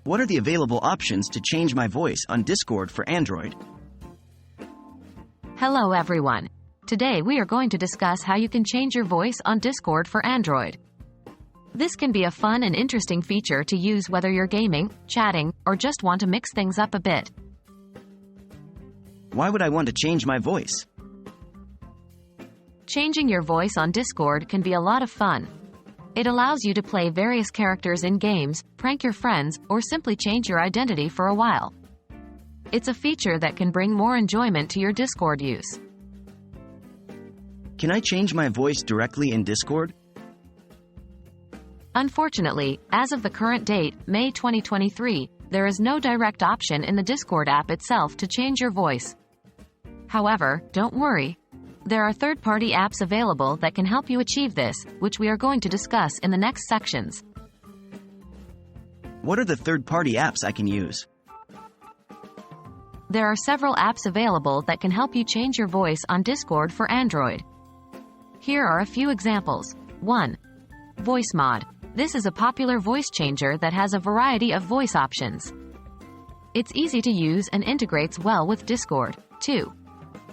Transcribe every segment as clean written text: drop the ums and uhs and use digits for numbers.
What are the available options to change my voice on Discord for Android? Hello everyone. Today we are going to discuss how you can change your voice on Discord for Android. This can be a fun and interesting feature to use whether you're gaming, chatting, or just want to mix things up a bit. Why would I want to change my voice? Changing your voice on Discord can be a lot of fun. It allows you to play various characters in games, prank your friends, or simply change your identity for a while. It's a feature that can bring more enjoyment to your Discord use. Can I change my voice directly in Discord? Unfortunately, as of the current date, May 2023, there is no direct option in the Discord app itself to change your voice. However, don't worry. There are third-party apps available that can help you achieve this, which we are going to discuss in the next sections. What are the third-party apps I can use? There are several apps available that can help you change your voice on Discord for Android. Here are a few examples. 1. VoiceMod. This is a popular voice changer that has a variety of voice options. It's easy to use and integrates well with Discord. 2.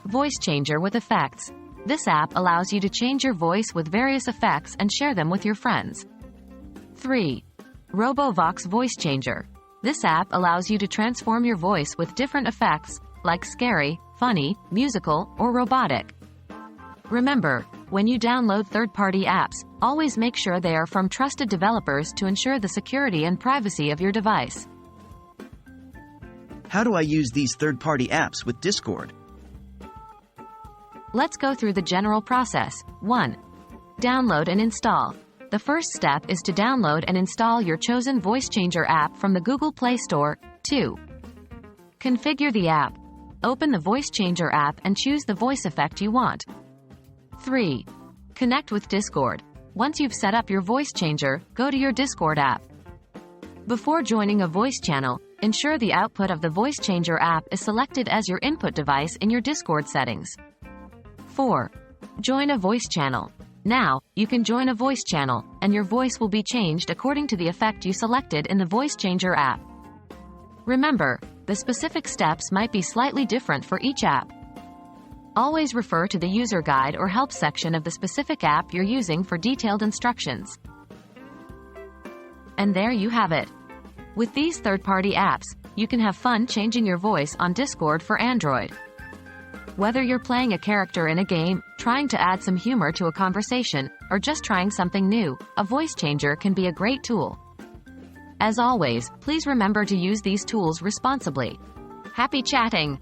Voice Changer with Effects. This app allows you to change your voice with various effects and share them with your friends. 3. RoboVox Voice Changer. This app allows you to transform your voice with different effects, like scary, funny, musical, or robotic. Remember, when you download third-party apps, always make sure they are from trusted developers to ensure the security and privacy of your device. How do I use these third-party apps with Discord? Let's go through the general process. 1. Download and install. The first step is to download and install your chosen voice changer app from the Google Play Store. 2. Configure the app. Open the voice changer app and choose the voice effect you want. 3. Connect with Discord. Once you've set up your voice changer, go to your Discord app. Before joining a voice channel, ensure the output of the voice changer app is selected as your input device in your Discord settings. 4. Join a voice channel. Now, you can join a voice channel, and your voice will be changed according to the effect you selected in the voice changer app. Remember, the specific steps might be slightly different for each app. Always refer to the user guide or help section of the specific app you're using for detailed instructions. And there you have it. With these third-party apps, you can have fun changing your voice on Discord for Android. Whether you're playing a character in a game, trying to add some humor to a conversation, or just trying something new, a voice changer can be a great tool. As always, please remember to use these tools responsibly. Happy chatting!